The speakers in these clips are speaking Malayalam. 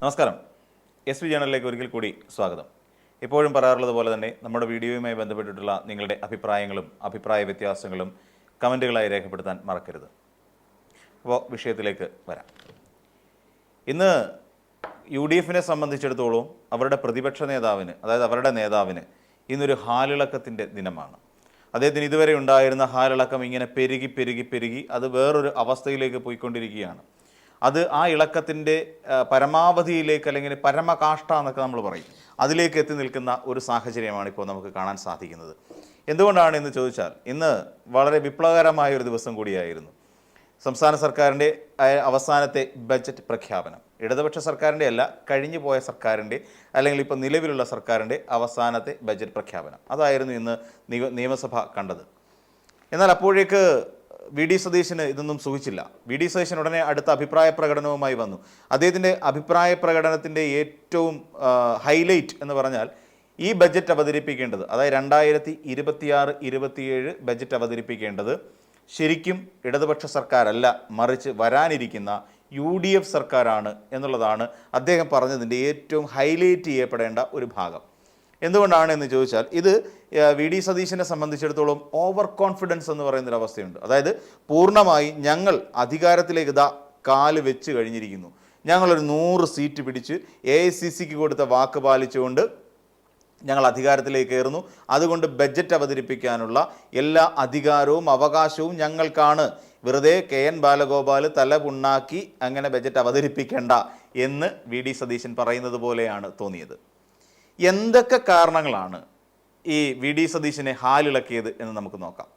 നമസ്കാരം. SV ജേണലിലേക്ക് ഒരിക്കൽ കൂടി സ്വാഗതം. എപ്പോഴും പറയാറുള്ളത് പോലെ തന്നെ നമ്മുടെ വീഡിയോയുമായി ബന്ധപ്പെട്ടിട്ടുള്ള നിങ്ങളുടെ അഭിപ്രായങ്ങളും അഭിപ്രായ വ്യത്യാസങ്ങളും കമൻറ്റുകളായി രേഖപ്പെടുത്താൻ മറക്കരുത്. അപ്പോൾ വിഷയത്തിലേക്ക് വരാം. ഇന്ന് UDF-നെ സംബന്ധിച്ചിടത്തോളം അവരുടെ പ്രതിപക്ഷ നേതാവിന്, അതായത് അവരുടെ നേതാവിന് ഇന്നൊരു ഹാലിളക്കത്തിൻ്റെ ദിനമാണ്. അദ്ദേഹത്തിന് ഇതുവരെ ഉണ്ടായിരുന്ന ഹാലിളക്കം ഇങ്ങനെ പെരുകി അത് വേറൊരു അവസ്ഥയിലേക്ക് പോയിക്കൊണ്ടിരിക്കുകയാണ്. അത് ആ ഇളക്കത്തിൻ്റെ പരമാവധിയിലേക്ക്, അല്ലെങ്കിൽ പരമകാഷ്ഠ എന്നൊക്കെ നമ്മൾ പറയും, അതിലേക്ക് എത്തി നിൽക്കുന്ന ഒരു സാഹചര്യമാണ് ഇപ്പോൾ നമുക്ക് കാണാൻ സാധിക്കുന്നത്. എന്തുകൊണ്ടാണ് എന്ന് ചോദിച്ചാൽ, ഇന്ന് വളരെ വിപ്ലവകരമായ ഒരു ദിവസം കൂടിയായിരുന്നു. സംസ്ഥാന സർക്കാരിൻ്റെ അവസാനത്തെ ബജറ്റ് പ്രഖ്യാപനം. ഇടതുപക്ഷ സർക്കാരിൻ്റെ അല്ല, കഴിഞ്ഞു പോയ സർക്കാരിൻ്റെ, അല്ലെങ്കിൽ ഇപ്പോൾ നിലവിലുള്ള സർക്കാരിൻ്റെ അവസാനത്തെ ബജറ്റ് പ്രഖ്യാപനം. അതായിരുന്നു ഇന്ന് നിയമസഭ കണ്ടത്. എന്നാൽ അപ്പോഴേക്ക് VD സതീശന് ഇതൊന്നും സുഖിച്ചില്ല. VD സതീശൻ ഉടനെ അടുത്ത അഭിപ്രായ പ്രകടനവുമായി വന്നു. അദ്ദേഹത്തിൻ്റെ അഭിപ്രായ പ്രകടനത്തിൻ്റെ ഏറ്റവും ഹൈലൈറ്റ് എന്ന് പറഞ്ഞാൽ, ഈ ബജറ്റ് അവതരിപ്പിക്കേണ്ടത്, അതായത് 2026-27 ബജറ്റ് അവതരിപ്പിക്കേണ്ടത് ശരിക്കും ഇടതുപക്ഷ സർക്കാരല്ല, മറിച്ച് വരാനിരിക്കുന്ന UDF സർക്കാരാണ് എന്നുള്ളതാണ് അദ്ദേഹം പറഞ്ഞതിൻ്റെ ഏറ്റവും ഹൈലൈറ്റ് ചെയ്യപ്പെടേണ്ട ഒരു ഭാഗം. എന്തുകൊണ്ടാണ് എന്ന് ചോദിച്ചാൽ, ഇത് VD സതീശനെ സംബന്ധിച്ചിടത്തോളം ഓവർ കോൺഫിഡൻസ് എന്ന് പറയുന്നൊരവസ്ഥയുണ്ട്. അതായത് പൂർണ്ണമായി ഞങ്ങൾ അധികാരത്തിലേക്ക് കാല് വെച്ച് കഴിഞ്ഞിരിക്കുന്നു, ഞങ്ങളൊരു 100 സീറ്റ് പിടിച്ച് AICCക്ക് കൊടുത്ത വാക്ക് പാലിച്ചുകൊണ്ട് ഞങ്ങൾ അധികാരത്തിലേക്ക് കയറുന്നു, അതുകൊണ്ട് ബജറ്റ് അവതരിപ്പിക്കാനുള്ള എല്ലാ അധികാരവും അവകാശവും ഞങ്ങൾക്കാണ്, വെറുതെ KN ബാലഗോപാൽ തല പുണ്ണാക്കി അങ്ങനെ ബജറ്റ് അവതരിപ്പിക്കേണ്ട എന്ന് VD സതീശൻ പറയുന്നത് പോലെയാണ് തോന്നിയത്. എന്തൊക്കെ കാരണങ്ങളാണ് ഈ VD സതീശനെ ഹാലിളക്കിയത് എന്ന് നമുക്ക് നോക്കാം.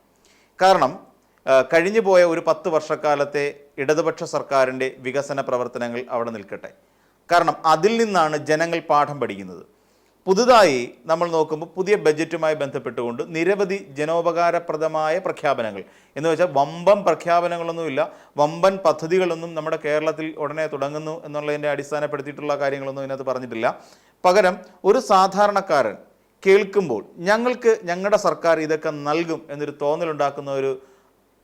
കാരണം കഴിഞ്ഞു പോയ ഒരു 10 വർഷക്കാലത്തെ ഇടതുപക്ഷ സർക്കാരിൻ്റെ വികസന പ്രവർത്തനങ്ങൾ അവിടെ നിൽക്കട്ടെ. കാരണം അതിൽ നിന്നാണ് ജനങ്ങൾ പാഠം പഠിക്കുന്നത്. പുതുതായി നമ്മൾ നോക്കുമ്പോൾ പുതിയ ബജറ്റുമായി ബന്ധപ്പെട്ടുകൊണ്ട് നിരവധി ജനോപകാരപ്രദമായ പ്രഖ്യാപനങ്ങൾ, എന്ന് വെച്ചാൽ വമ്പൻ പ്രഖ്യാപനങ്ങളൊന്നുമില്ല, വമ്പൻ പദ്ധതികളൊന്നും നമ്മുടെ കേരളത്തിൽ ഉടനെ തുടങ്ങുന്നു എന്നുള്ളതിൻ്റെ അടിസ്ഥാനപ്പെടുത്തിയിട്ടുള്ള കാര്യങ്ങളൊന്നും ഇതിനകത്ത് പറഞ്ഞിട്ടില്ല. പകരം ഒരു സാധാരണക്കാരൻ കേൾക്കുമ്പോൾ ഞങ്ങളുടെ സർക്കാർ ഇതൊക്കെ നൽകും എന്നൊരു തോന്നലുണ്ടാക്കുന്ന ഒരു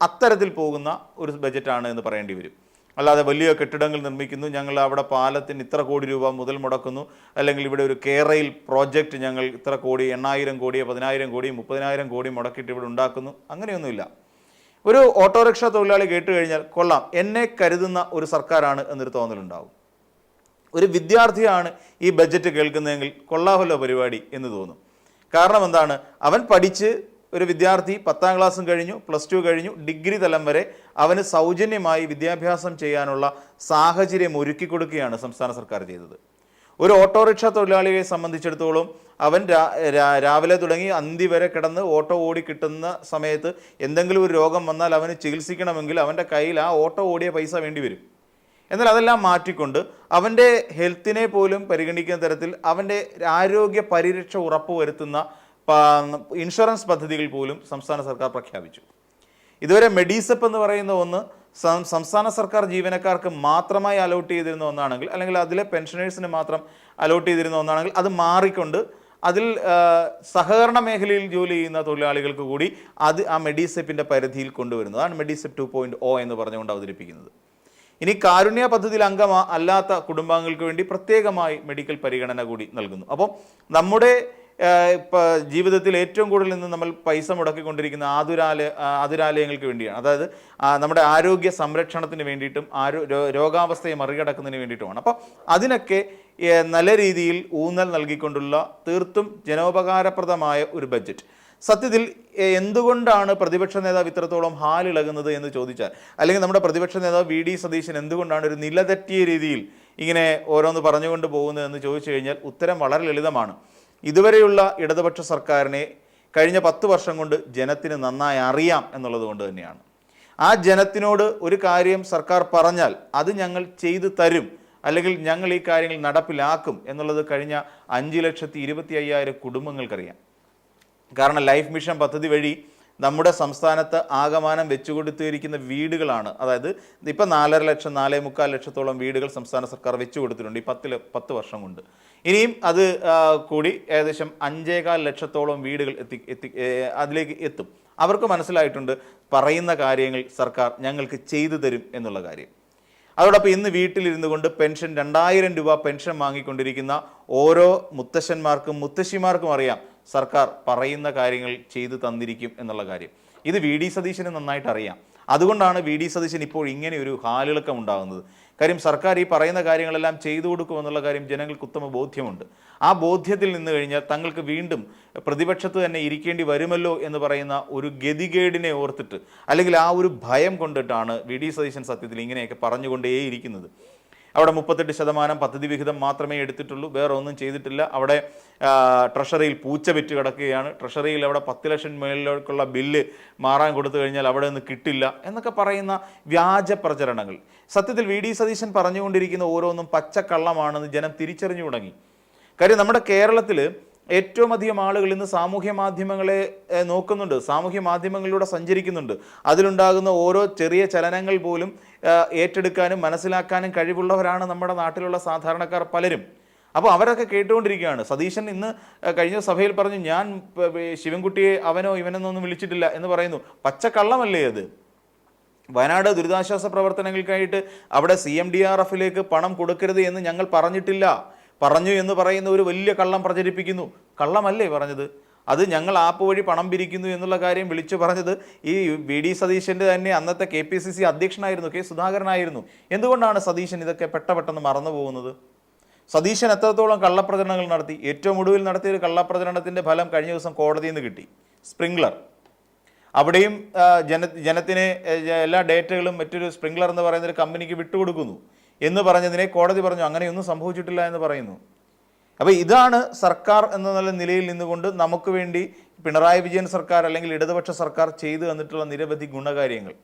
അത്തരത്തിൽ പോകുന്ന ഒരു ബജറ്റാണ് എന്ന് പറയേണ്ടി വരും. അല്ലാതെ വലിയ കെട്ടിടങ്ങൾ നിർമ്മിക്കുന്നു, ഞങ്ങൾ അവിടെ പാലത്തിന് ഇത്ര കോടി രൂപ മുതൽ മുടക്കുന്നു, അല്ലെങ്കിൽ ഇവിടെ ഒരു കേരയിൽ പ്രോജക്റ്റ് ഞങ്ങൾ ഇത്ര കോടി, 8,000 കോടി, 10,000 കോടി, 30,000 കോടി മുടക്കിയിട്ട് ഇവിടെ ഉണ്ടാക്കുന്നു, അങ്ങനെയൊന്നുമില്ല. ഒരു ഓട്ടോറിക്ഷ തൊഴിലാളി കേട്ട് കഴിഞ്ഞാൽ കൊള്ളാം, എന്നെ കരുതുന്ന ഒരു സർക്കാരാണ് എന്നൊരു തോന്നലുണ്ടാവും. ഒരു വിദ്യാർത്ഥിയാണ് ഈ ബജറ്റ് കേൾക്കുന്നതെങ്കിൽ കൊള്ളാമല്ലോ പരിപാടി എന്ന് തോന്നും. കാരണം എന്താണ്, അവൻ പഠിച്ച് ഒരു വിദ്യാർത്ഥി 10ാം ക്ലാസ്സും കഴിഞ്ഞു, +2 കഴിഞ്ഞു, ഡിഗ്രി തലം വരെ അവന് സൗജന്യമായി വിദ്യാഭ്യാസം ചെയ്യാനുള്ള സാഹചര്യം ഒരുക്കി കൊടുക്കുകയാണ് സംസ്ഥാന സർക്കാർ ചെയ്തത്. ഒരു ഓട്ടോറിക്ഷ തൊഴിലാളിയെ സംബന്ധിച്ചിടത്തോളം അവൻ രാവിലെ തുടങ്ങി അന്തി വരെ കിടന്ന് ഓട്ടോ ഓടി കിട്ടുന്ന സമയത്ത് എന്തെങ്കിലും ഒരു രോഗം വന്നാൽ അവന് ചികിത്സിക്കണമെങ്കിൽ അവൻ്റെ കയ്യിൽ ആ ഓട്ടോ ഓടിയ പൈസ വേണ്ടി വരും. എന്നാൽ അതെല്ലാം മാറ്റിക്കൊണ്ട് അവൻ്റെ ഹെൽത്തിനെ പോലും പരിഗണിക്കുന്ന തരത്തിൽ അവൻ്റെ ആരോഗ്യ പരിരക്ഷ ഉറപ്പുവരുത്തുന്ന ഇൻഷുറൻസ് പദ്ധതികൾ പോലും സംസ്ഥാന സർക്കാർ പ്രഖ്യാപിച്ചു. ഇതുവരെ മെഡിസെപ്പ് എന്ന് പറയുന്ന ഒന്ന് സംസ്ഥാന സർക്കാർ ജീവനക്കാർക്ക് മാത്രമായി അലോട്ട് ചെയ്തിരുന്ന ഒന്നാണെങ്കിൽ, അല്ലെങ്കിൽ അതിലെ പെൻഷനേഴ്സിന് മാത്രം അലോട്ട് ചെയ്തിരുന്ന ഒന്നാണെങ്കിൽ, അത് മാറിക്കൊണ്ട് അതിൽ സഹകരണ മേഖലയിൽ ജോലി ചെയ്യുന്ന തൊഴിലാളികൾക്ക് കൂടി അത് ആ മെഡിസെപ്പിൻ്റെ പരിധിയിൽ കൊണ്ടുവരുന്നത്. അതാണ് മെഡിസെപ്പ് 2.0 എന്ന് പറഞ്ഞുകൊണ്ട് അവതരിപ്പിക്കുന്നത്. ഇനി കാരുണ്യ പദ്ധതിയിൽ അല്ലാത്ത കുടുംബാംഗങ്ങൾക്ക് വേണ്ടി പ്രത്യേകമായി മെഡിക്കൽ പരിഗണന കൂടി നൽകുന്നു. അപ്പോൾ നമ്മുടെ ജീവിതത്തിൽ ഏറ്റവും കൂടുതൽ നിന്ന് നമ്മൾ പൈസ മുടക്കിക്കൊണ്ടിരിക്കുന്ന ആതുരാലയങ്ങൾക്ക് വേണ്ടിയാണ്. അതായത് നമ്മുടെ ആരോഗ്യ സംരക്ഷണത്തിന് വേണ്ടിയിട്ടും രോഗാവസ്ഥയെ മറികടക്കുന്നതിന് വേണ്ടിയിട്ടുമാണ്. അപ്പോൾ അതിനൊക്കെ നല്ല രീതിയിൽ ഊന്നൽ നൽകിക്കൊണ്ടുള്ള തീർത്തും ജനോപകാരപ്രദമായ ഒരു ബജറ്റ്. സത്യത്തിൽ എന്തുകൊണ്ടാണ് പ്രതിപക്ഷ നേതാവ് ഇത്രത്തോളം ഹാലിളകുന്നത് എന്ന് ചോദിച്ചാൽ, അല്ലെങ്കിൽ നമ്മുടെ പ്രതിപക്ഷ നേതാവ് VD സതീശൻ എന്തുകൊണ്ടാണ് ഒരു നിലതെറ്റിയ രീതിയിൽ ഇങ്ങനെ ഓരോന്ന് പറഞ്ഞുകൊണ്ട് പോകുന്നത് എന്ന് ചോദിച്ചു കഴിഞ്ഞാൽ ഉത്തരം വളരെ ലളിതമാണ്. ഇതുവരെയുള്ള ഇടതുപക്ഷ സർക്കാരിനെ കഴിഞ്ഞ 10 വർഷം കൊണ്ട് ജനത്തിന് നന്നായി അറിയാം എന്നുള്ളത് കൊണ്ട് തന്നെയാണ്. ആ ജനത്തിനോട് ഒരു കാര്യം സർക്കാർ പറഞ്ഞാൽ അത് ഞങ്ങൾ ചെയ്തു തരും, അല്ലെങ്കിൽ ഞങ്ങൾ ഈ കാര്യങ്ങൾ നടപ്പിലാക്കും എന്നുള്ളത് കഴിഞ്ഞ 5,25,000 കുടുംബങ്ങൾക്കറിയാം. കാരണം ലൈഫ് മിഷൻ പദ്ധതി വഴി നമ്മുടെ സംസ്ഥാനത്ത് ആകമാനം വെച്ചുകൊടുത്തിരിക്കുന്ന വീടുകളാണ്. അതായത് ഇപ്പം 4.5 ലക്ഷം 4.25 ലക്ഷത്തോളം വീടുകൾ സംസ്ഥാന സർക്കാർ വെച്ചു കൊടുത്തിട്ടുണ്ട് ഈ 10 വർഷം കൊണ്ട്. ഇനിയും അത് കൂടി ഏകദേശം 5.25 ലക്ഷത്തോളം വീടുകൾ അതിലേക്ക് എത്തും. അവർക്ക് മനസ്സിലായിട്ടുണ്ട് പറയുന്ന കാര്യങ്ങൾ സർക്കാർ ഞങ്ങൾക്ക് ചെയ്തു തരും എന്നുള്ള കാര്യം. അതോടൊപ്പം ഇന്ന് വീട്ടിലിരുന്നു കൊണ്ട് പെൻഷൻ 2000 രൂപ പെൻഷൻ വാങ്ങിക്കൊണ്ടിരിക്കുന്ന ഓരോ മുത്തശ്ശന്മാർക്കും മുത്തശ്ശിമാർക്കും അറിയാം സർക്കാർ പറയുന്ന കാര്യങ്ങൾ ചെയ്തു തന്നിരിക്കും എന്നുള്ള കാര്യം. ഇത് വി ഡി സതീശന് നന്നായിട്ട് അറിയാം. അതുകൊണ്ടാണ് വി ഡി സതീശൻ ഇപ്പോൾ ഇങ്ങനെ ഒരു ഹാലിളക്കം ഉണ്ടാകുന്നത്. കാര്യം സർക്കാർ ഈ പറയുന്ന കാര്യങ്ങളെല്ലാം ചെയ്തു കൊടുക്കുമെന്നുള്ള കാര്യം ജനങ്ങൾക്ക് ഉത്തമ ബോധ്യമുണ്ട്. ആ ബോധ്യത്തിൽ നിന്ന് കഴിഞ്ഞാൽ തങ്ങൾക്ക് വീണ്ടും പ്രതിപക്ഷത്ത് തന്നെ ഇരിക്കേണ്ടി വരുമല്ലോ എന്ന് പറയുന്ന ഒരു ഗതികേടിനെ ഓർത്തിട്ട്, അല്ലെങ്കിൽ ആ ഒരു ഭയം കൊണ്ടിട്ടാണ് വി ഡി സതീശൻ സത്യത്തിൽ ഇങ്ങനെയൊക്കെ പറഞ്ഞുകൊണ്ടേയിരിക്കുന്നത്. അവിടെ 38% പദ്ധതി വിഹിതം മാത്രമേ എടുത്തിട്ടുള്ളൂ, വേറെ ഒന്നും ചെയ്തിട്ടില്ല. അവിടെ ട്രഷറിയിൽ പൂച്ച വിറ്റ് കിടക്കുകയാണ്. ട്രഷറിയിൽ അവിടെ 10 ലക്ഷം മേളിലേക്കുള്ള ബില്ല് മാറാൻ കൊടുത്തു കഴിഞ്ഞാൽ അവിടെ നിന്ന് കിട്ടില്ല എന്നൊക്കെ പറയുന്ന വ്യാജ പ്രചരണങ്ങൾ. സത്യത്തിൽ വി ഡി സതീശൻ പറഞ്ഞുകൊണ്ടിരിക്കുന്ന ഓരോന്നും പച്ചക്കള്ളമാണെന്ന് ജനം തിരിച്ചറിഞ്ഞു തുടങ്ങി. കാര്യം നമ്മുടെ കേരളത്തിൽ ഏറ്റവും അധികം ആളുകൾ ഇന്ന് സാമൂഹ്യ മാധ്യമങ്ങളെ നോക്കുന്നുണ്ട്, സാമൂഹ്യ മാധ്യമങ്ങളിലൂടെ സഞ്ചരിക്കുന്നുണ്ട്. അതിലുണ്ടാകുന്ന ഓരോ ചെറിയ ചലനങ്ങൾ പോലും ഏറ്റെടുക്കാനും മനസ്സിലാക്കാനും കഴിവുള്ളവരാണ് നമ്മുടെ നാട്ടിലുള്ള സാധാരണക്കാർ പലരും. അപ്പോൾ അവരൊക്കെ കേട്ടുകൊണ്ടിരിക്കുകയാണ്. സതീശൻ ഇന്ന് കഴിഞ്ഞ സഭയിൽ പറഞ്ഞു, ഞാൻ ശിവൻകുട്ടിയെ അവനോ ഇവനെന്നൊന്നും വിളിച്ചിട്ടില്ല എന്ന് പറയുന്നു. പച്ചക്കള്ളമല്ലേ അത്? വയനാട് ദുരിതാശ്വാസ പ്രവർത്തനങ്ങൾക്കായിട്ട് അവിടെ CMDRFിലേക്ക് പണം കൊടുക്കരുത് എന്ന് ഞങ്ങൾ പറഞ്ഞിട്ടില്ല, പറഞ്ഞു എന്ന് പറയുന്ന ഒരു വലിയ കള്ളം പ്രചരിപ്പിക്കുന്നു. കള്ളമല്ലേ പറഞ്ഞത്? അത് ഞങ്ങൾ ആപ്പ് വഴി പണം പിരിക്കുന്നു എന്നുള്ള കാര്യം വിളിച്ചു പറഞ്ഞത് ഈ വി ഡി സതീശൻ്റെ തന്നെ അന്നത്തെ KPCC അധ്യക്ഷനായിരുന്നു, K സുധാകരനായിരുന്നു. എന്തുകൊണ്ടാണ് സതീശൻ ഇതൊക്കെ പെട്ടെന്ന് മറന്നു പോകുന്നത്? സതീശൻ എത്രത്തോളം കള്ളപ്രചരണങ്ങൾ നടത്തി? ഏറ്റവും ഒടുവിൽ നടത്തിയൊരു കള്ളപ്രചരണത്തിൻ്റെ ഫലം കഴിഞ്ഞ ദിവസം കോടതിയിൽ നിന്ന് കിട്ടി. സ്പ്രിംഗ്ലർ. അവിടെയും ജനത്തിന് എല്ലാ ഡേറ്റകളും മറ്റൊരു സ്പ്രിംഗ്ലർ എന്ന് പറയുന്ന ഒരു കമ്പനിക്ക് വിട്ടുകൊടുക്കുന്നു എന്ന് പറഞ്ഞതിനെ കോടതി പറഞ്ഞു അങ്ങനെയൊന്നും സംഭവിച്ചിട്ടില്ല എന്ന് പറയുന്നു. അപ്പോൾ ഇതാണ് സർക്കാർ എന്ന നിലയിൽ നിന്നുകൊണ്ട് നമുക്ക് വേണ്ടി പിണറായി വിജയൻ സർക്കാർ അല്ലെങ്കിൽ ഇടതുപക്ഷ സർക്കാർ ചെയ്തു തന്നിട്ടുള്ള നിരവധി ഗുണകാര്യങ്ങൾ.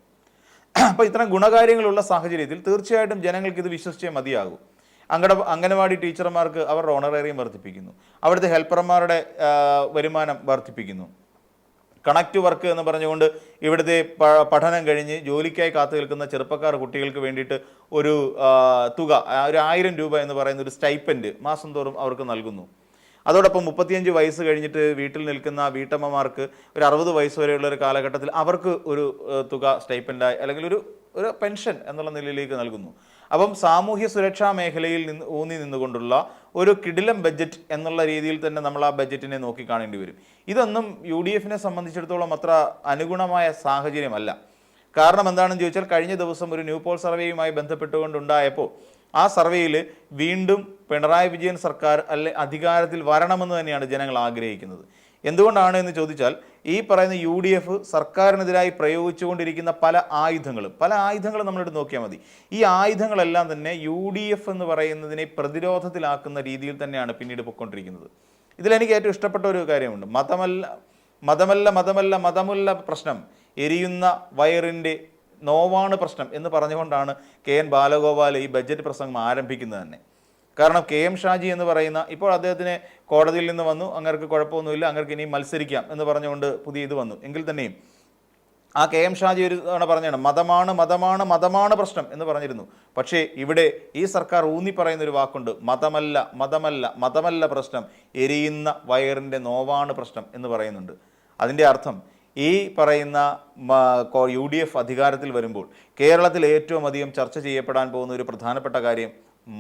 അപ്പോൾ ഇത്തരം ഗുണകാര്യങ്ങളുള്ള സാഹചര്യത്തിൽ തീർച്ചയായിട്ടും ജനങ്ങൾക്ക് ഇത് വിശ്വസിച്ചേ മതിയാകും. അംഗനവാടി ടീച്ചർമാർക്ക് അവരുടെ ഓണറേറിയം വർദ്ധിപ്പിക്കുന്നു, അവിടുത്തെ ഹെൽപ്പർമാരുടെ വരുമാനം വർദ്ധിപ്പിക്കുന്നു. കണക്റ്റ് വർക്ക് എന്ന് പറഞ്ഞുകൊണ്ട് ഇവിടുത്തെ പഠനം കഴിഞ്ഞ് ജോലിക്കായി കാത്തു നിൽക്കുന്ന ചെറുപ്പക്കാർ കുട്ടികൾക്ക് വേണ്ടിയിട്ട് ഒരു തുക, ഒരു 1000 രൂപ എന്ന് പറയുന്ന ഒരു സ്റ്റൈപ്പൻഡ് മാസം തോറും അവർക്ക് നൽകുന്നു. അതോടൊപ്പം 35 വയസ്സ് കഴിഞ്ഞിട്ട് വീട്ടിൽ നിൽക്കുന്ന വീട്ടമ്മമാർക്ക് ഒരു 60 വയസ്സ് വരെയുള്ള ഒരു കാലഘട്ടത്തിൽ അവർക്ക് ഒരു തുക സ്റ്റൈപ്പൻഡായി അല്ലെങ്കിൽ ഒരു പെൻഷൻ എന്നുള്ള നിലയിലേക്ക് നൽകുന്നു. അപ്പം സാമൂഹ്യ സുരക്ഷാ മേഖലയിൽ ഊന്നി നിന്നുകൊണ്ടുള്ള ഒരു കിടിലം ബഡ്ജറ്റ് എന്നുള്ള രീതിയിൽ തന്നെ നമ്മൾ ആ ബഡ്ജറ്റിനെ നോക്കി കാണേണ്ടി വരും. ഇതൊന്നും UDFനെ സംബന്ധിച്ചിടത്തോളം അത്ര അനുഗുണമായ സാഹചര്യമല്ല. കാരണം എന്താണെന്ന് ചോദിച്ചാൽ കഴിഞ്ഞ ദിവസം ഒരു ന്യൂ പോൾ സർവേയുമായി ബന്ധപ്പെട്ടുകൊണ്ടുണ്ടായപ്പോൾ ആ സർവേയിൽ വീണ്ടും പിണറായി വിജയൻ സർക്കാർ അധികാരത്തിൽ വരണമെന്ന് തന്നെയാണ് ജനങ്ങൾ ആഗ്രഹിക്കുന്നത്. എന്തുകൊണ്ടാണ് എന്ന് ചോദിച്ചാൽ ഈ പറയുന്ന UDF സർക്കാരിനെതിരായി പ്രയോഗിച്ചുകൊണ്ടിരിക്കുന്ന പല ആയുധങ്ങളും നമ്മളെടുത്ത് നോക്കിയാൽ മതി. ഈ ആയുധങ്ങളെല്ലാം തന്നെ UDF എന്ന് പറയുന്നതിനെ പ്രതിരോധത്തിലാക്കുന്ന രീതിയിൽ തന്നെയാണ് പിന്നീട് പൊയ്ക്കൊണ്ടിരിക്കുന്നത്. ഇതിലെനിക്ക് ഏറ്റവും ഇഷ്ടപ്പെട്ട ഒരു കാര്യമുണ്ട്. മതമല്ല പ്രശ്നം, എരിയുന്ന വയറിൻ്റെ നോവാണ് പ്രശ്നം എന്ന് പറഞ്ഞുകൊണ്ടാണ് KN ബാലഗോപാൽ ഈ ബഡ്ജറ്റ് പ്രസംഗം ആരംഭിക്കുന്നത് തന്നെ. കാരണം KM ഷാജി എന്ന് പറയുന്ന, ഇപ്പോൾ അദ്ദേഹത്തിന് കോടതിയിൽ നിന്ന് വന്നു, അങ്ങർക്ക് കുഴപ്പമൊന്നുമില്ല, അങ്ങർക്ക് ഇനിയും മത്സരിക്കാം എന്ന് പറഞ്ഞുകൊണ്ട് പുതിയ ഇത് വന്നു. എങ്കിൽ തന്നെയും ആ KM ഷാജി ഒരു തവണ പറഞ്ഞാണ് മതമാണ് പ്രശ്നം എന്ന് പറഞ്ഞിരുന്നു. പക്ഷേ ഇവിടെ ഈ സർക്കാർ ഊന്നി പറയുന്നൊരു വാക്കുണ്ട്, മതമല്ല പ്രശ്നം, എരിയുന്ന വയറിൻ്റെ നോവാണ് പ്രശ്നം എന്ന് പറയുന്നുണ്ട്. അതിൻ്റെ അർത്ഥം ഈ പറയുന്ന UDF അധികാരത്തിൽ വരുമ്പോൾ കേരളത്തിൽ ഏറ്റവും അധികം ചർച്ച ചെയ്യപ്പെടാൻ പോകുന്ന ഒരു പ്രധാനപ്പെട്ട കാര്യം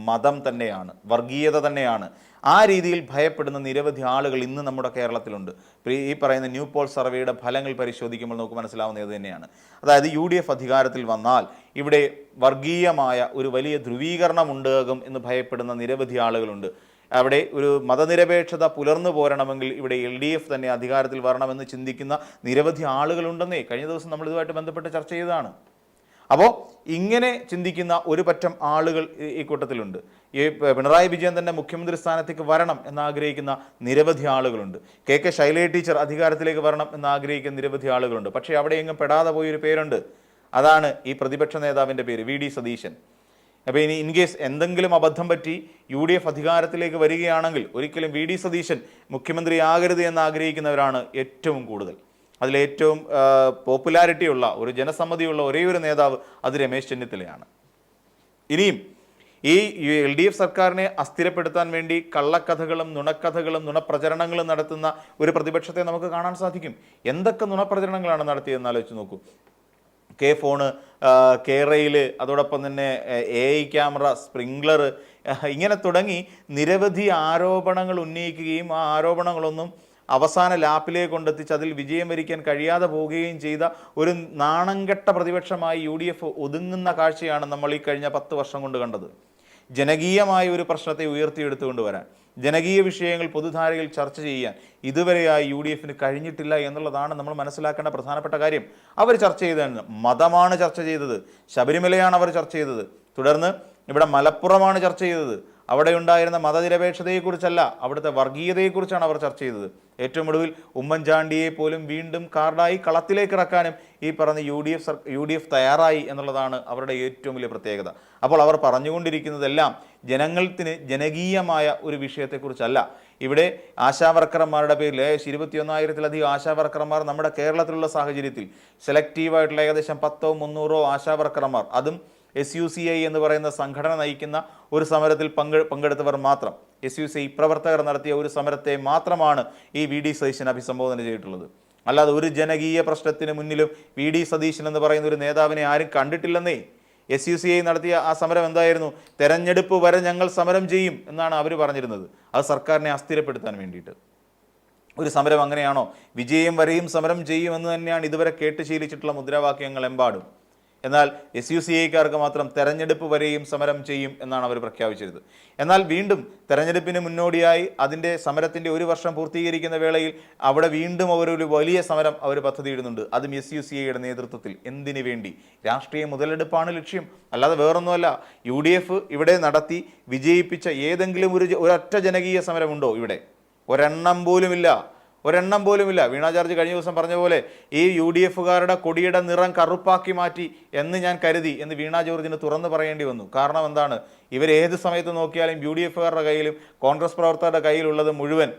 മതം തന്നെയാണ്, വർഗീയത തന്നെയാണ്. ആ രീതിയിൽ ഭയപ്പെടുന്ന നിരവധി ആളുകൾ ഇന്ന് നമ്മുടെ കേരളത്തിലുണ്ട്. ഈ പറയുന്ന ന്യൂ പോൾ സർവേയുടെ ഫലങ്ങൾ പരിശോധിക്കുമ്പോൾ നമുക്ക് മനസ്സിലാവുന്നത് തന്നെയാണ്. അതായത് UDF അധികാരത്തിൽ വന്നാൽ ഇവിടെ വർഗീയമായ ഒരു വലിയ ധ്രുവീകരണം ഉണ്ടാകും എന്ന് ഭയപ്പെടുന്ന നിരവധി ആളുകളുണ്ട്. അവിടെ ഒരു മതനിരപേക്ഷത പുലർന്നു പോരണമെങ്കിൽ ഇവിടെ LDF തന്നെ അധികാരത്തിൽ വരണമെന്ന് ചിന്തിക്കുന്ന നിരവധി ആളുകളുണ്ടെന്നേ കഴിഞ്ഞ ദിവസം നമ്മൾ ഇതുമായിട്ട് ബന്ധപ്പെട്ട് ചർച്ച ചെയ്തതാണ്. അപ്പോൾ ഇങ്ങനെ ചിന്തിക്കുന്ന ഒരു പറ്റം ആളുകൾ ഈ കൂട്ടത്തിലുണ്ട്. ഈ പിണറായി വിജയൻ തന്നെ മുഖ്യമന്ത്രി സ്ഥാനത്തേക്ക് വരണം എന്നാഗ്രഹിക്കുന്ന നിരവധി ആളുകളുണ്ട്. KK ശൈലജ ടീച്ചർ അധികാരത്തിലേക്ക് വരണം എന്നാഗ്രഹിക്കുന്ന നിരവധി ആളുകളുണ്ട്. പക്ഷേ അവിടെ എങ്ങും പെടാതെ പോയൊരു പേരുണ്ട്. അതാണ് ഈ പ്രതിപക്ഷ നേതാവിൻ്റെ പേര്, VD സതീശൻ. അപ്പോൾ ഇനി ഇൻകേസ് എന്തെങ്കിലും അബദ്ധം പറ്റി UDF അധികാരത്തിലേക്ക് വരികയാണെങ്കിൽ ഒരിക്കലും VD സതീശൻ മുഖ്യമന്ത്രിയാകരുത് എന്ന് ആഗ്രഹിക്കുന്നവരാണ് ഏറ്റവും കൂടുതൽ. അതിലേറ്റവും പോപ്പുലാരിറ്റിയുള്ള ഒരു ജനസമ്മതിയുള്ള ഒരേ ഒരു നേതാവ് അത് രമേശ് ചെന്നിത്തലയാണ്. ഇനിയും ഈ LDF സർക്കാരിനെ അസ്ഥിരപ്പെടുത്താൻ വേണ്ടി കള്ളക്കഥകളും നുണക്കഥകളും നുണപ്രചരണങ്ങളും നടത്തുന്ന ഒരു പ്രതിപക്ഷത്തെ നമുക്ക് കാണാൻ സാധിക്കും. എന്തൊക്കെ നുണപ്രചരണങ്ങളാണ് നടത്തിയതെന്ന് ആലോചിച്ച് നോക്കൂ. കെ ഫോണ്, കെ-റെയിൽ, അതോടൊപ്പം തന്നെ AI ക്യാമറ, സ്പ്രിംഗ്ലർ, ഇങ്ങനെ തുടങ്ങി നിരവധി ആരോപണങ്ങൾ ഉന്നയിക്കുകയും ആ ആരോപണങ്ങളൊന്നും അവസാന ലാപ്പിലേക്ക് കൊണ്ടെത്തിച്ച് അതിൽ വിജയം വരിക്കാൻ കഴിയാതെ പോവുകയും ചെയ്ത ഒരു നാണംകെട്ട പ്രതിപക്ഷമായി UDF ഒതുങ്ങുന്ന കാഴ്ചയാണ് നമ്മൾ ഈ കഴിഞ്ഞ 10 വർഷം കൊണ്ട് കണ്ടത്. ജനകീയമായ ഒരു പ്രശ്നത്തെ ഉയർത്തിയെടുത്തുകൊണ്ട് വരാൻ, ജനകീയ വിഷയങ്ങൾ പൊതുധാരയിൽ ചർച്ച ചെയ്യാൻ ഇതുവരെയായി UDFന് കഴിഞ്ഞിട്ടില്ല എന്നുള്ളതാണ് നമ്മൾ മനസ്സിലാക്കേണ്ട പ്രധാനപ്പെട്ട കാര്യം. അവർ ചർച്ച ചെയ്തതാണ് മതമാണ് ചർച്ച ചെയ്തത്, ശബരിമലയാണ് അവർ ചർച്ച ചെയ്തത്, തുടർന്ന് ഇവിടെ മലപ്പുറമാണ് ചർച്ച ചെയ്തത്. അവിടെ ഉണ്ടായിരുന്ന മതനിരപേക്ഷതയെക്കുറിച്ചല്ല, അവിടുത്തെ വർഗീയതയെക്കുറിച്ചാണ് അവർ ചർച്ച ചെയ്തത്. ഏറ്റവും ഒടുവിൽ ഉമ്മൻചാണ്ടിയെ പോലും വീണ്ടും കാർഡായി കളത്തിലേക്ക് ഇറക്കാനും ഈ പറഞ്ഞ UDF തയ്യാറായി എന്നുള്ളതാണ് അവരുടെ ഏറ്റവും വലിയ പ്രത്യേകത. അപ്പോൾ അവർ പറഞ്ഞുകൊണ്ടിരിക്കുന്നതെല്ലാം ജനകീയമായ ഒരു വിഷയത്തെക്കുറിച്ചല്ല. ഇവിടെ ആശാവർക്കർമാരുടെ പേരിൽ 21,000-ലധികം ആശാവർക്കർമാർ നമ്മുടെ കേരളത്തിലുള്ള സാഹചര്യത്തിൽ സെലക്റ്റീവായിട്ടുള്ള ഏകദേശം 100-300 ആശാവർക്കർമാർ, അതും SUCI എന്ന് പറയുന്ന സംഘടന നയിക്കുന്ന ഒരു സമരത്തിൽ പങ്കെടുത്തവർ മാത്രം, SUCI പ്രവർത്തകർ നടത്തിയ ഒരു സമരത്തെ മാത്രമാണ് ഈ VD സതീശൻ അഭിസംബോധന ചെയ്തിട്ടുള്ളത്. അല്ലാതെ ഒരു ജനകീയ പ്രശ്നത്തിന് മുന്നിലും VD സതീശൻ എന്ന് പറയുന്ന ഒരു നേതാവിനെ ആരും കണ്ടിട്ടില്ലെന്നേ. SUCI നടത്തിയ ആ സമരം എന്തായിരുന്നു? തെരഞ്ഞെടുപ്പ് വരെ ഞങ്ങൾ സമരം ചെയ്യും എന്നാണ് അവർ പറഞ്ഞിരുന്നത്. അത് സർക്കാരിനെ അസ്ഥിരപ്പെടുത്താൻ വേണ്ടിയിട്ട്. ഒരു സമരം അങ്ങനെയാണോ? വിജയം വരെയും സമരം ചെയ്യുമെന്ന് തന്നെയാണ് ഇതുവരെ കേട്ട് ശീലിച്ചിട്ടുള്ള മുദ്രാവാക്യങ്ങൾ എമ്പാടും. എന്നാൽ SUCIക്കാർക്ക് മാത്രം തെരഞ്ഞെടുപ്പ് വരെയും സമരം ചെയ്യും എന്നാണ് അവർ പ്രഖ്യാപിച്ചത്. എന്നാൽ വീണ്ടും തെരഞ്ഞെടുപ്പിന് മുന്നോടിയായി അതിൻ്റെ സമരത്തിൻ്റെ 1 വർഷം പൂർത്തീകരിക്കുന്ന വേളയിൽ അവിടെ വീണ്ടും അവരൊരു വലിയ സമരം അവർ പദ്ധതിയിടുന്നുണ്ട്. അതും SUCIയുടെ നേതൃത്വത്തിൽ. എന്തിനു വേണ്ടി? രാഷ്ട്രീയ മുതലെടുപ്പാണ് ലക്ഷ്യം, അല്ലാതെ വേറൊന്നുമല്ല. UDF ഇവിടെ നടത്തി വിജയിപ്പിച്ച ഏതെങ്കിലും ഒരൊറ്റ ജനകീയ സമരമുണ്ടോ ഇവിടെ? ഒരെണ്ണം പോലുമില്ല. വീണ ജോർജ് കഴിഞ്ഞ ദിവസം പറഞ്ഞ പോലെ ഈ UDFകാരുടെ കൊടിയുടെ നിറം കറുപ്പാക്കി മാറ്റി എന്ന് ഞാൻ കരുതി എന്ന് വീണ ജോർജിന് തുറന്നു പറയേണ്ടി വന്നു. കാരണം എന്താണ്? ഇവരേത് സമയത്ത് നോക്കിയാലും UDFകാരുടെ കയ്യിലും കോൺഗ്രസ് പ്രവർത്തകരുടെ കയ്യിലുള്ളത് മുഴുവൻ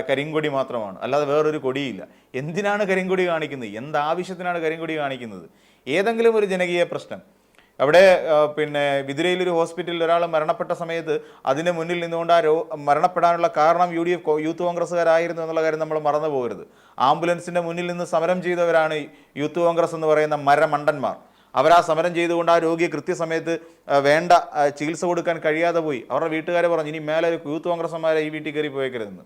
കരിങ്കൊടി മാത്രമാണ്, അല്ലാതെ വേറൊരു കൊടിയില്ല. എന്തിനാണ് കരിങ്കൊടി കാണിക്കുന്നത്? എന്താവശ്യത്തിനാണ് കരിങ്കൊടി കാണിക്കുന്നത്? ഏതെങ്കിലും ഒരു ജനകീയ പ്രശ്നം അവിടെ വിതുരയിലൊരു ഹോസ്പിറ്റലിൽ ഒരാൾ മരണപ്പെട്ട സമയത്ത് അതിന് മുന്നിൽ നിന്നുകൊണ്ട് മരണപ്പെടാനുള്ള കാരണം യൂത്ത് കോൺഗ്രസ്സുകാരായിരുന്നു എന്നുള്ള കാര്യം നമ്മൾ മറന്നു പോകരുത്. ആംബുലൻസിൻ്റെ മുന്നിൽ നിന്ന് സമരം ചെയ്തവരാണ് യൂത്ത് കോൺഗ്രസ് എന്ന് പറയുന്ന മരമണ്ടന്മാർ. അവരാ സമരം ചെയ്തുകൊണ്ട് ആ രോഗിയെ കൃത്യസമയത്ത് വേണ്ട ചികിത്സ കൊടുക്കാൻ കഴിയാതെ പോയി. അവരുടെ വീട്ടുകാരെ പറഞ്ഞു, ഇനി മേലെ ഒരു യൂത്ത് കോൺഗ്രസ്സുമാരെ ഈ വീട്ടിൽ കയറി പോയേക്കരുതെന്ന്.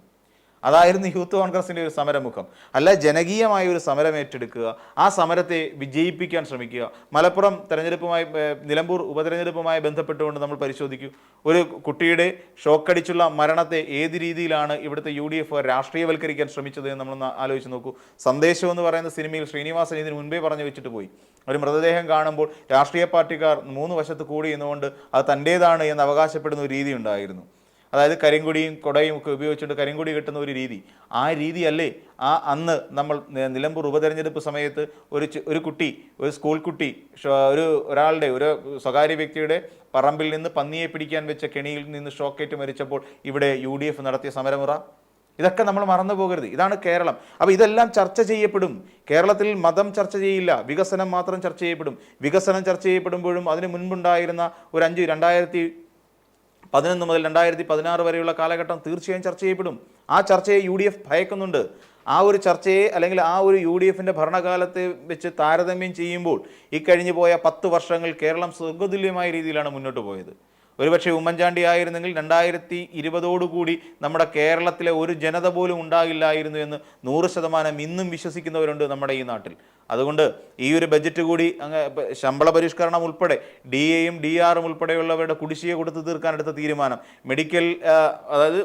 അതായിരുന്നു യൂത്ത് കോൺഗ്രസിൻ്റെ ഒരു സമരമുഖം. അല്ല, ജനകീയമായ ഒരു സമരം ഏറ്റെടുക്കുക, ആ സമരത്തെ വിജയിപ്പിക്കാൻ ശ്രമിക്കുക. മലപ്പുറം നിലമ്പൂർ ഉപതെരഞ്ഞെടുപ്പുമായി ബന്ധപ്പെട്ടുകൊണ്ട് നമ്മൾ പരിശോധിക്കൂ. ഒരു കുട്ടിയുടെ ഷോക്കടിച്ചുള്ള മരണത്തെ ഏത് രീതിയിലാണ് ഇവിടുത്തെ UDF രാഷ്ട്രീയവൽക്കരിക്കാൻ ശ്രമിച്ചത് എന്ന് നമ്മളൊന്ന് ആലോചിച്ച് നോക്കൂ. സന്ദേശം എന്ന് പറയുന്ന സിനിമയിൽ ശ്രീനിവാസൻ ഇതിന് മുൻപേ പറഞ്ഞു വെച്ചിട്ട് പോയി. ഒരു മൃതദേഹം കാണുമ്പോൾ രാഷ്ട്രീയ പാർട്ടിക്കാർ 3 വശത്ത് കൂടി എന്നുകൊണ്ട് അത് തൻ്റേതാണ് എന്ന് അവകാശപ്പെടുന്ന ഒരു രീതി ഉണ്ടായിരുന്നു. അതായത് കരിങ്കൊടിയും കൊടയും ഒക്കെ ഉപയോഗിച്ചുകൊണ്ട് കരിങ്കൊടി കിട്ടുന്ന ഒരു രീതി. ആ രീതിയല്ലേ അന്ന് നമ്മൾ നിലമ്പൂർ ഉപതെരഞ്ഞെടുപ്പ് സമയത്ത് ഒരു സ്കൂൾ കുട്ടി ഒരാളുടെ ഒരു സ്വകാര്യ വ്യക്തിയുടെ പറമ്പിൽ നിന്ന് പന്നിയെ പിടിക്കാൻ വെച്ച കെണിയിൽ നിന്ന് ഷോക്കേറ്റ് മരിച്ചപ്പോൾ ഇവിടെ UDF നടത്തിയ സമരമുറ? ഇതൊക്കെ നമ്മൾ മറന്നു പോകരുത്. ഇതാണ് കേരളം. അപ്പോൾ ഇതെല്ലാം ചർച്ച ചെയ്യപ്പെടും. കേരളത്തിൽ മതം ചർച്ച ചെയ്യില്ല, വികസനം മാത്രം ചർച്ച ചെയ്യപ്പെടും. വികസനം ചർച്ച ചെയ്യപ്പെടുമ്പോഴും അതിന് മുൻപുണ്ടായിരുന്ന ഒരു 2011 മുതൽ 2016 വരെയുള്ള കാലഘട്ടം തീർച്ചയായും ചർച്ച ചെയ്യപ്പെടും. ആ ചർച്ചയെ UDF ഭയക്കുന്നുണ്ട്. ആ ഒരു ചർച്ചയെ അല്ലെങ്കിൽ ആ ഒരു UDFൻ്റെ ഭരണകാലത്തെ വെച്ച് താരതമ്യം ചെയ്യുമ്പോൾ ഈ കഴിഞ്ഞു പോയ 10 വർഷങ്ങൾ കേരളം സ്വർഗതുല്യമായ രീതിയിലാണ് മുന്നോട്ട് പോയത്. ഒരുപക്ഷെ ഉമ്മൻചാണ്ടി ആയിരുന്നെങ്കിൽ 2020 നമ്മുടെ കേരളത്തിലെ ഒരു ജനത പോലും ഉണ്ടാകില്ലായിരുന്നു എന്ന് 100% ഇന്നും വിശ്വസിക്കുന്നവരുണ്ട് നമ്മുടെ ഈ നാട്ടിൽ. അതുകൊണ്ട് ഈ ഒരു ബജറ്റ് കൂടി ശമ്പള പരിഷ്കരണം ഉൾപ്പെടെ DAയും DRും ഉൾപ്പെടെയുള്ളവരുടെ കുടിശ്ശിക കൊടുത്തു തീർക്കാനെടുത്ത തീരുമാനം, മെഡിക്കൽ അതായത്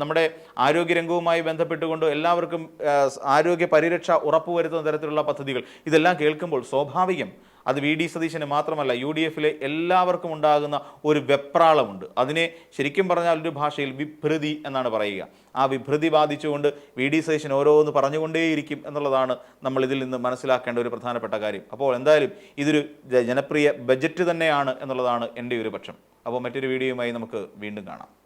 നമ്മുടെ ആരോഗ്യരംഗവുമായി ബന്ധപ്പെട്ടുകൊണ്ട് എല്ലാവർക്കും ആരോഗ്യ പരിരക്ഷ ഉറപ്പുവരുത്തുന്ന തരത്തിലുള്ള പദ്ധതികൾ, ഇതെല്ലാം കേൾക്കുമ്പോൾ സ്വാഭാവികം അത് VD സതീശന് മാത്രമല്ല UDFലെ എല്ലാവർക്കും ഉണ്ടാകുന്ന ഒരു വെപ്രാളമുണ്ട്. അതിനെ ശരിക്കും പറഞ്ഞാൽ ഒരു ഭാഷയിൽ വിഭ്രതി എന്നാണ് പറയുക. ആ വിഭ്രതി ബാധിച്ചുകൊണ്ട് VD സതീശൻ ഓരോന്ന് പറഞ്ഞുകൊണ്ടേയിരിക്കും എന്നുള്ളതാണ് നമ്മൾ ഇതിൽ നിന്ന് മനസ്സിലാക്കേണ്ട ഒരു പ്രധാനപ്പെട്ട കാര്യം. അപ്പോൾ എന്തായാലും ഇതൊരു ജനപ്രിയ ബജറ്റ് തന്നെയാണ് എന്നുള്ളതാണ് എൻ്റെ ഒരു പക്ഷം. അപ്പോൾ മറ്റൊരു വീഡിയോയുമായി നമുക്ക് വീണ്ടും കാണാം.